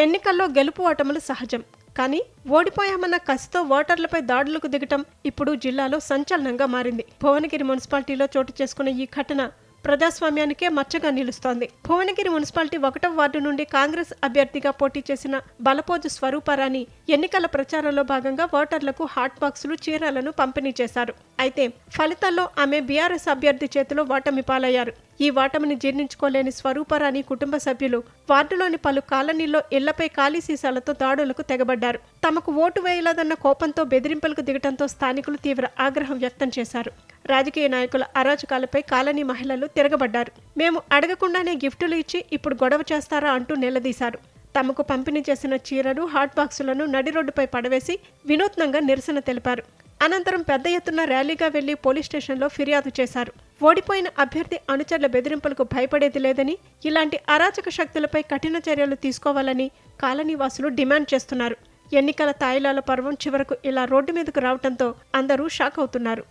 ఎన్నికల్లో గెలుపు ఓటములు సహజం. కానీ ఓడిపోయామన్న కసితో ఓటర్లపై దాడులకు దిగటం ఇప్పుడు జిల్లాలో సంచలనంగా మారింది. భువనగిరి మున్సిపాలిటీలో చోటు చేసుకున్న ఈ ఘటన ప్రజాస్వామ్యానికే మచ్చగా నిలుస్తోంది. భువనగిరి మున్సిపాలిటీ 1వ వార్డు నుండి కాంగ్రెస్ అభ్యర్థిగా పోటీ చేసిన బలపోజు స్వరూపారాణి ఎన్నికల ప్రచారంలో భాగంగా ఓటర్లకు హాట్ బాక్సులు, చీరలను పంపిణీ చేశారు. అయితే ఫలితాల్లో ఆమె బీఆర్ఎస్ అభ్యర్థి చేతిలో ఓటమి పాలయ్యారు. ఈ ఓటమిని జీర్ణించుకోలేని స్వరూపారాణి కుటుంబ సభ్యులు వార్డులోని పలు కాలనీల్లో ఇళ్లపై ఖాళీ సీసాలతో దాడులకు తెగబడ్డారు. తమకు ఓటు వేయలేదన్న కోపంతో బెదిరింపులకు దిగటంతో స్థానికులు తీవ్ర ఆగ్రహం వ్యక్తం చేశారు. రాజకీయ నాయకుల అరాచకాలపై కాలనీ మహిళలు తిరగబడ్డారు. మేము అడగకుండానే గిఫ్టులు ఇచ్చి ఇప్పుడు గొడవ చేస్తారా అంటూ నిలదీశారు. తమకు పంపిణీ చేసిన చీరలు, హాట్ బాక్సులను నడి రోడ్డుపై పడవేసి వినూత్నంగా నిరసన తెలిపారు. అనంతరం పెద్ద ఎత్తున ర్యాలీగా వెళ్లి పోలీస్ స్టేషన్లో ఫిర్యాదు చేశారు. ఓడిపోయిన అభ్యర్థి అనుచరుల బెదిరింపులకు భయపడేది లేదని, ఇలాంటి అరాచక శక్తులపై కఠిన చర్యలు తీసుకోవాలని కాలనీవాసులు డిమాండ్ చేస్తున్నారు. ఎన్నికల తాయిలాల పర్వం చివరకు ఇలా రోడ్డు మీదకు రావడంతో అందరూ షాక్ అవుతున్నారు.